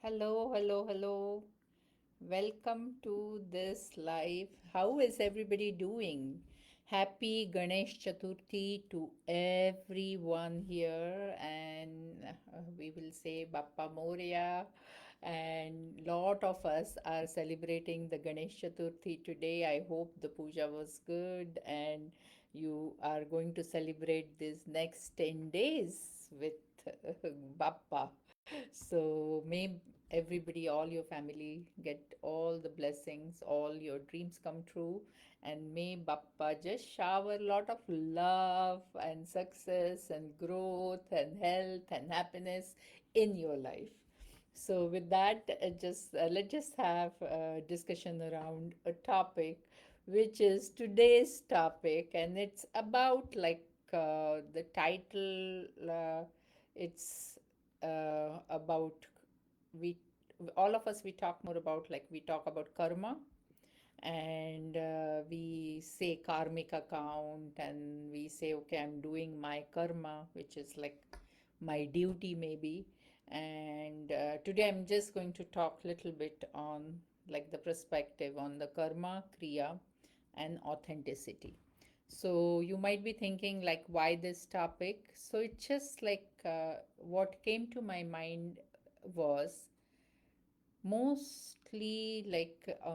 Hello, hello, hello. Welcome to this live. How is everybody doing? Happy Ganesh Chaturthi to everyone here, and we will say Bappa Moria. And lot of us are celebrating the Ganesh Chaturthi today. I hope the puja was good, and you are going to celebrate this next 10 days with Bappa. So may everybody, all your family get all the blessings, all your dreams come true, and may Bappa just shower a lot of love and success and growth and health and happiness in your life. So with that, just let's just have a discussion around a topic, which is today's topic, and it's about the title. It's about we all of us we talk more about we talk about karma, and we say karmic account, and we say, okay, I'm doing my karma, which is like my duty maybe. And today I'm just going to talk a little bit on the perspective on the karma, kriya, and authenticity. So you might be thinking like, why this topic? So it's just what came to my mind was mostly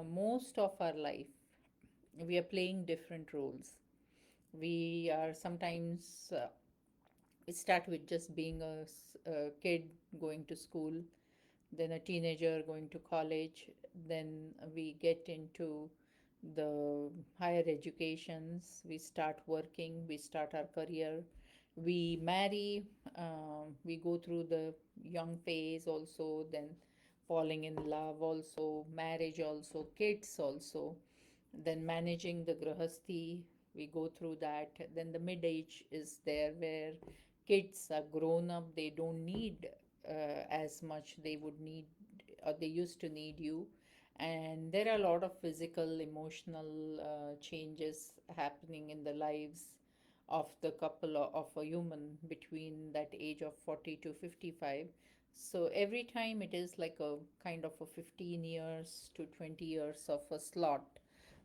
most of our life we are playing different roles. We are sometimes we start with just being a kid going to school, then a teenager going to college, then we get into the higher educations, we start working, we start our career, we marry, we go through the young phase also, then falling in love also, marriage also, kids also, then managing the grahasti, we go through that. Then the mid age is there where kids are grown up, they don't need as much they would need or they used to need you. And there are a lot of physical, emotional changes happening in the lives of the couple of a human between that age of 40 to 55. So every time it is like a kind of a 15 years to 20 years of a slot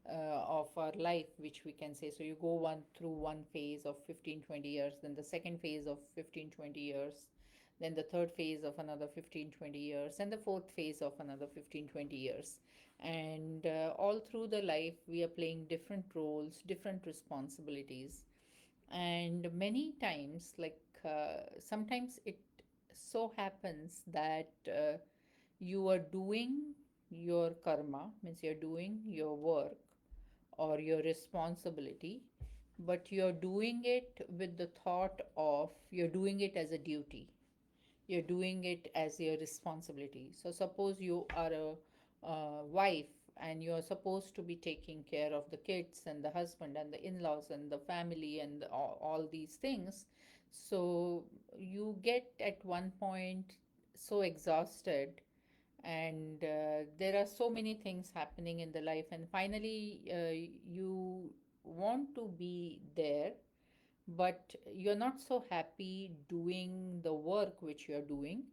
of our life, which we can say. So you go one through one phase of 15 20 years, then the second phase of 15 20 years, then the third phase of another 15 20 years, and the fourth phase of another 15 20 years. And all through the life, we are playing different roles, different responsibilities. And many times, sometimes it so happens that you are doing your karma, means you're doing your work or your responsibility, but you're doing it with the thought of you're doing it as a duty, you're doing it as your responsibility. So suppose you are a wife and you're supposed to be taking care of the kids and the husband and the in-laws and the family and all these things. So you get at one point so exhausted, and there are so many things happening in the life, and finally you want to be there, but you're not so happy doing the work which you're doing,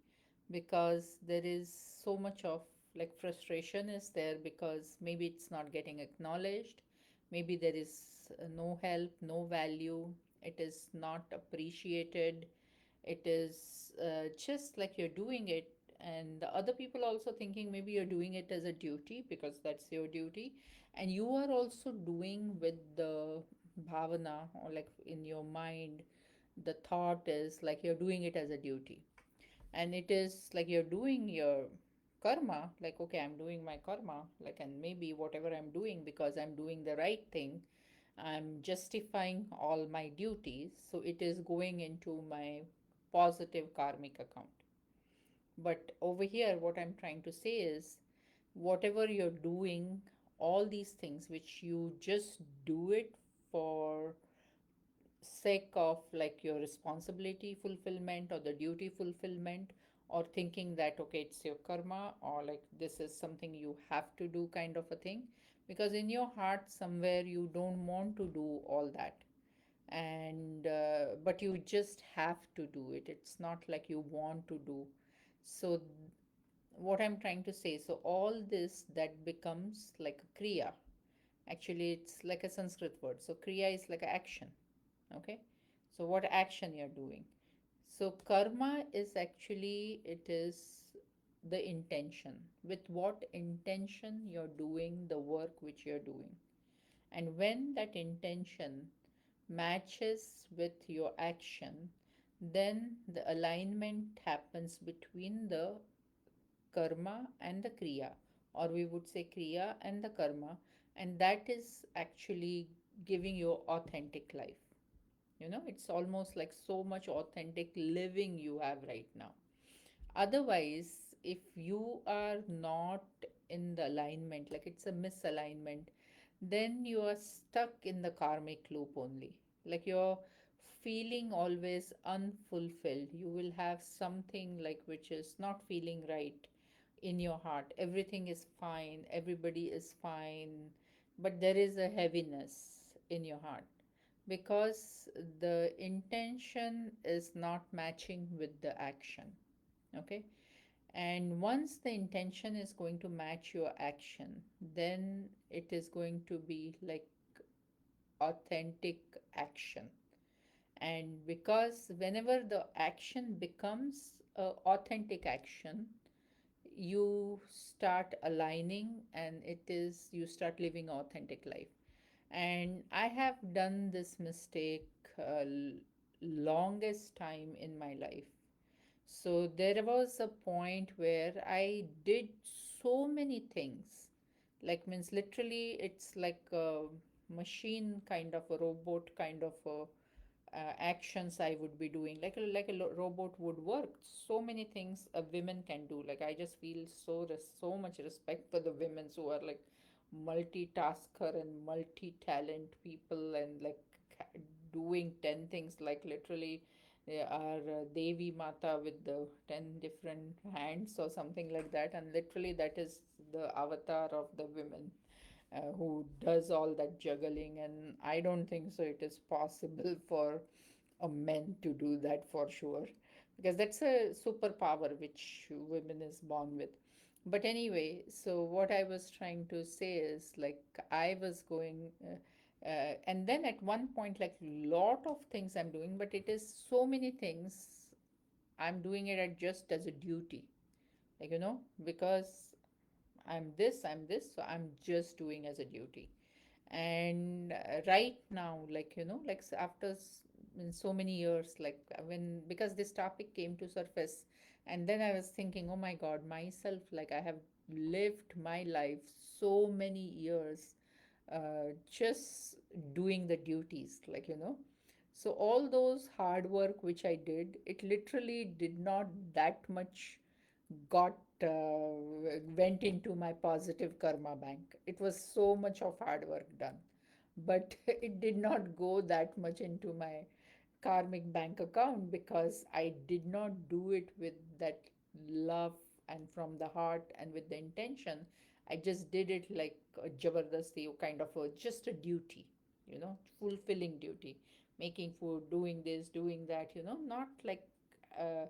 because there is so much of frustration is there, because maybe it's not getting acknowledged, maybe there is no help, no value, it is not appreciated, it is just like you're doing it, and the other people also thinking maybe you're doing it as a duty because that's your duty, and you are also doing with the bhavana, or like in your mind the thought is like you're doing it as a duty, and it is like you're doing your karma, like okay, I'm doing my karma, like, and maybe whatever I'm doing, because I'm doing the right thing, I'm justifying all my duties, so it is going into my positive karmic account. But over here, what I'm trying to say is, whatever you're doing, all these things which you just do it for sake of like your responsibility fulfillment or the duty fulfillment, or thinking that okay, it's your karma, or like this is something you have to do kind of a thing, because in your heart somewhere you don't want to do all that, and but you just have to do it, it's not like you want to do. So what I'm trying to say, so all this that becomes like a kriya. Actually, it's like a Sanskrit word. So kriya is like a action. Okay. So what action you're doing? So karma is actually, it is the intention. With what intention you're doing the work which you're doing. And when that intention matches with your action, then the alignment happens between the karma and the kriya, or we would say kriya and the karma, and that is actually giving you authentic life. It's almost like so much authentic living you have right now. Otherwise, if you are not in the alignment, like it's a misalignment, then you are stuck in the karmic loop only. Like you're feeling always unfulfilled. You will have something like which is not feeling right in your heart. Everything is fine, everybody is fine, but there is a heaviness in your heart because the intention is not matching with the action. Okay. And once the intention is going to match your action, then it is going to be like authentic action. And because whenever the action becomes authentic action, you start aligning, and it is you start living authentic life. And I have done this mistake longest time in my life. So there was a point where I did so many things. Like, means literally, it's like a machine kind of a robot kind of a actions I would be doing, like a robot would work. So many things a women can do. Like I just feel so much respect for the women who are like multitasker and multi-talent people, and like doing 10 things, like literally they are Devi Mata with the 10 different hands or something like that, and literally that is the avatar of the women who does all that juggling. And I don't think so it is possible for a men to do that for sure, because that's a superpower which women is born with. But anyway, so what I was trying to say is like I was going and then at one point, like lot of things I'm doing, but it is so many things I'm doing it at just as a duty, like because I'm this, so I'm just doing as a duty. And right now, like like after in so many years, like when, because this topic came to surface, and then I was thinking, oh my god, myself, like I have lived my life so many years just doing the duties, like so all those hard work which I did, it literally did not that much got went into my positive karma bank. It was so much of hard work done, but it did not go that much into my karmic bank account because I did not do it with that love and from the heart and with the intention. I just did it like a jabardasti kind of a just a duty, fulfilling duty, making food, doing this, doing that, not like uh,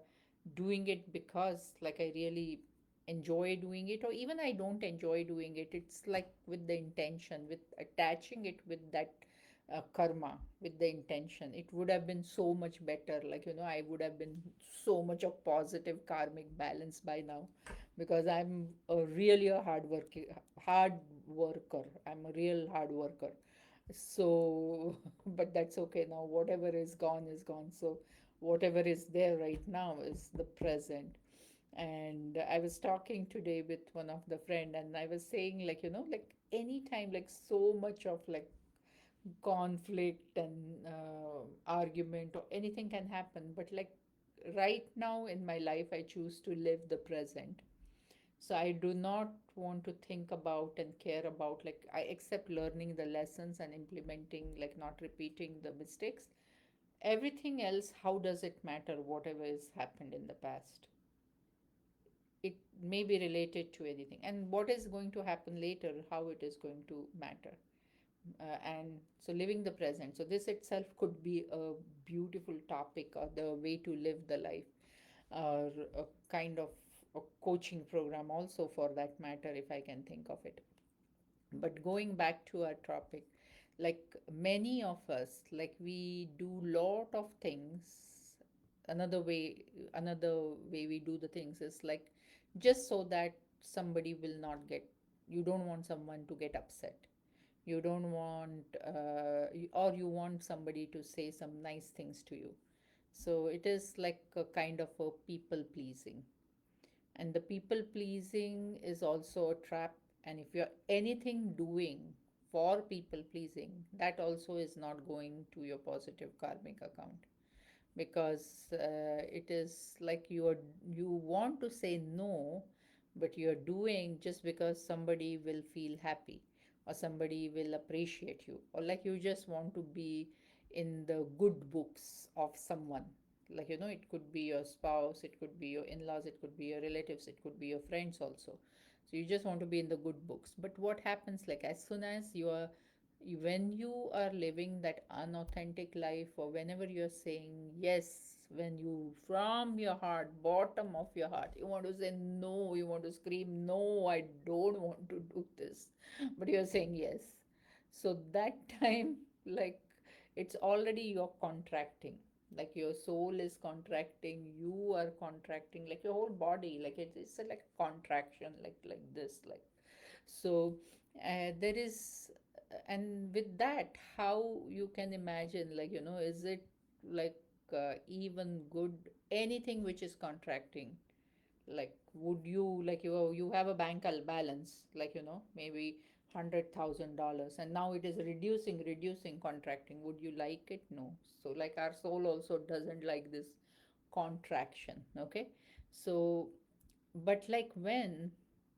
doing it because like I really enjoy doing it, or even I don't enjoy doing it. It's like with the intention, with attaching it with that karma, with the intention. It would have been so much better. Like, I would have been so much of positive karmic balance by now, because I'm a really a hard worker. I'm a real hard worker. So, but that's okay now. Whatever is gone is gone. So, whatever is there right now is the present. And I was talking today with one of the friend, and I was saying, like like anytime, like so much of like conflict and argument or anything can happen, but like right now in my life I choose to live the present. So I do not want to think about and care about, like I accept learning the lessons and implementing, like not repeating the mistakes. Everything else, how does it matter? Whatever has happened in the past, it may be related to anything, and what is going to happen later, how it is going to matter. And so living the present, so this itself could be a beautiful topic, or the way to live the life, or a kind of or coaching program also, for that matter, if I can think of it. But going back to our topic, like many of us, like we do lot of things. another way Another way we do the things is like just so that somebody will not get, you don't want someone to get upset, you don't want or you want somebody to say some nice things to you. So it is like a kind of a people pleasing, and the people pleasing is also a trap. And if you're anything doing for people pleasing, that also is not going to your positive karmic account, because it is like you want to say no, but you're doing just because somebody will feel happy, or somebody will appreciate you, or like you just want to be in the good books of someone. Like, it could be your spouse, it could be your in-laws, it could be your relatives, it could be your friends also. So you just want to be in the good books. But what happens, like as soon as you are, when you are living that unauthentic life, or whenever you're saying yes, when you from your heart, bottom of your heart, you want to say no, you want to scream no, I don't want to do this, but you're saying yes. So that time, like, it's already you're contracting, like your soul is contracting, you are contracting, like your whole body, like it's a, like contraction, like this, like. So there is, and with that, how you can imagine, like, is it like even good, anything which is contracting, like would you, like, you have a balance, like, maybe $100,000, and now it is reducing, contracting, would you like it? No. So like our soul also doesn't like this contraction. Okay. So, but like when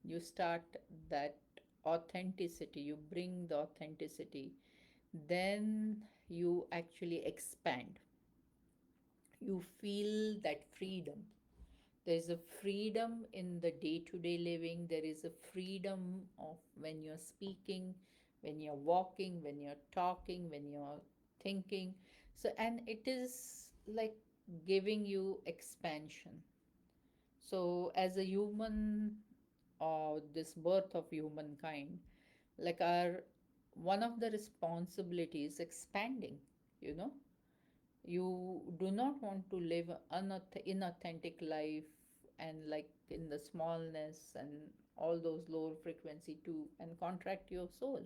you start that authenticity, you bring the authenticity, then you actually expand, you feel that freedom. There's a freedom in the day to day living, there is a freedom of when you're speaking, when you're walking, when you're talking, when you're thinking. So, and it is like giving you expansion. So as a human, or this birth of humankind, like our one of the responsibilities expanding, you know you do not want to live inauthentic life, and like in the smallness and all those lower frequency too, and contract your soul.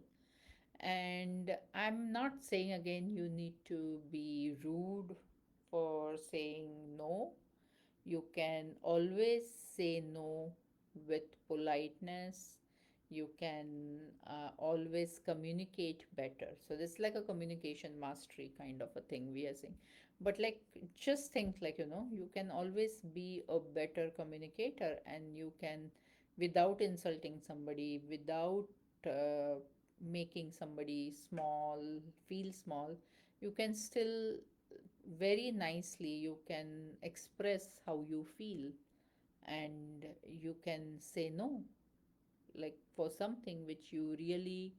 And I'm not saying again you need to be rude for saying no. You can always say no with politeness. You can always communicate better. So this is like a communication mastery kind of a thing we are saying. But like, just think, like, you can always be a better communicator, and you can, without insulting somebody, without making somebody small, feel small, you can still very nicely, you can express how you feel, and you can say no, like for something which you really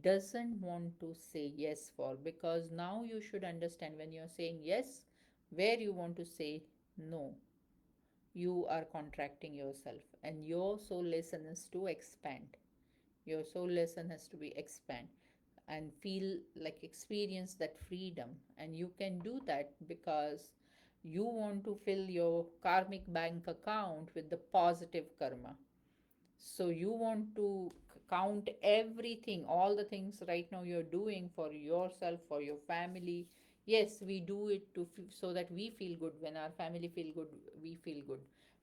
doesn't want to say yes for. Because now you should understand, when you're saying yes where you want to say no, you are contracting yourself, and your soul lesson is to expand. Your soul lesson has to be expand, and feel like experience that freedom. And you can do that because you want to fill your karmic bank account with the positive karma. So you want to count everything, all the things right now you're doing for yourself, for your family. Yes, we do it to so that we feel good. When our family feel good, we feel good.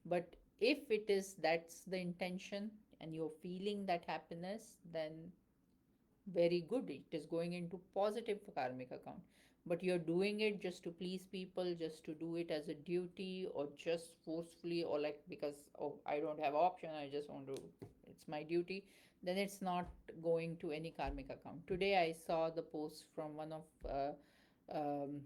But if it is, that's the intention, and you're feeling that happiness, then very good, it is going into positive karmic account. But you're doing it just to please people, just to do it as a duty, or just forcefully, or like because, oh, I don't have option, I just want to, it's my duty, then it's not going to any karmic account. Today I saw the post from um,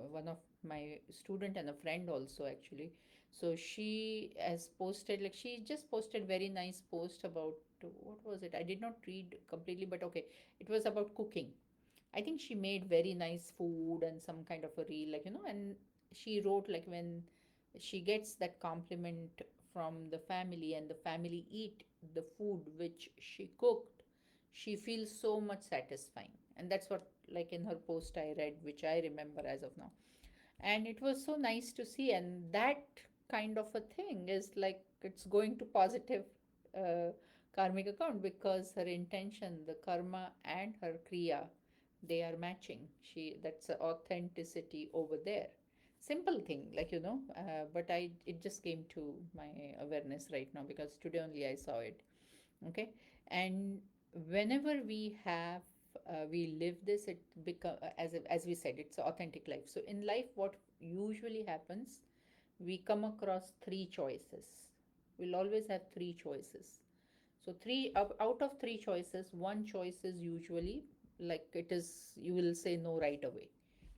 one of my student and a friend also, actually. So she has posted, like she just posted very nice post about, what was it, I did not read completely, but okay, it was about cooking. I think she made very nice food and some kind of a reel, like, and she wrote, like, when she gets that compliment from the family and the family eat the food which she cooked, she feels so much satisfying. And that's what, like in her post I read, which I remember as of now. And it was so nice to see. And that kind of a thing is like it's going to positive uh, karmic account, because her intention, the karma and her kriya, they are matching. She, that's a authenticity over there. Simple thing, like, but I, it just came to my awareness right now because today only I saw it. Okay. And whenever we have we live this, it become, as we said, it's authentic life. So in life, what usually happens, we come across three choices. We'll always have three choices. So out of three choices, one choice is usually, like, it is, you will say no right away,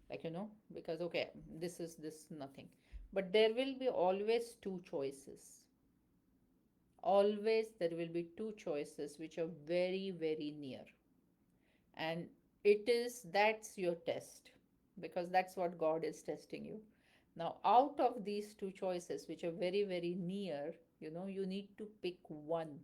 like, because okay, this is this nothing. But there will be always two choices. Always there will be two choices which are very, very near. And it is, that's your test, because that's what God is testing you. Now, out of these two choices which are very, very near, you need to pick one.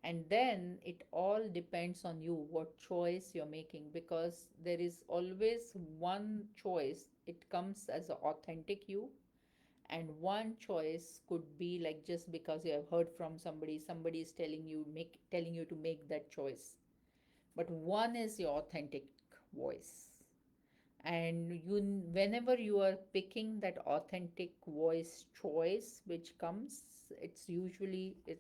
And then it all depends on you what choice you're making, because there is always one choice, it comes as an authentic you. And one choice could be like, just because you have heard from somebody, somebody is telling you to make that choice. But one is your authentic voice. And whenever you are picking that authentic voice choice which comes, it's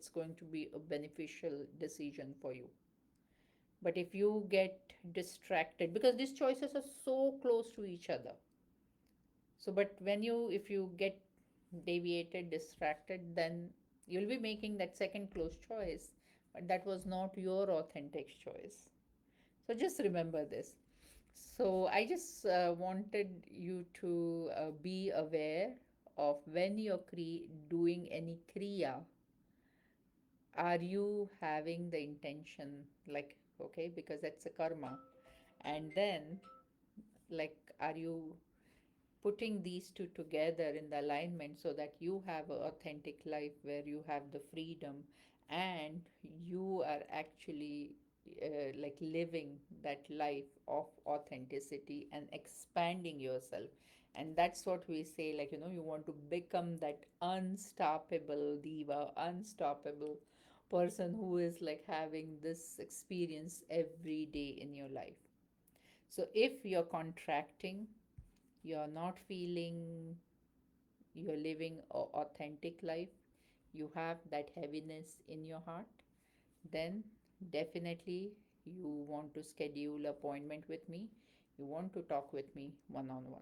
going to be a beneficial decision for you. But if you get distracted, because these choices are so close to each other, so but when you if you get deviated, distracted, then you'll be making that second close choice, but that was not your authentic choice. So just remember this. So I just wanted you to be aware of when you're doing any kriya, are you having the intention, like, okay, because that's a karma. And then, like, are you putting these two together in the alignment so that you have an authentic life where you have the freedom, and you are actually like living that life of authenticity and expanding yourself. And that's what we say, like, you want to become that unstoppable diva, unstoppable person who is like having this experience every day in your life. So if you're contracting, you're not feeling you're living a authentic life, you have that heaviness in your heart, then definitely you want to schedule appointment with me, you want to talk with me one on one.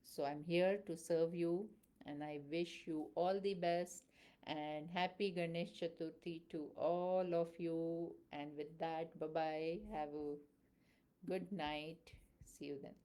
So I'm here to serve you, and I wish you all the best, and happy Ganesh Chaturthi to all of you. And with that, bye bye, have a good night, see you then.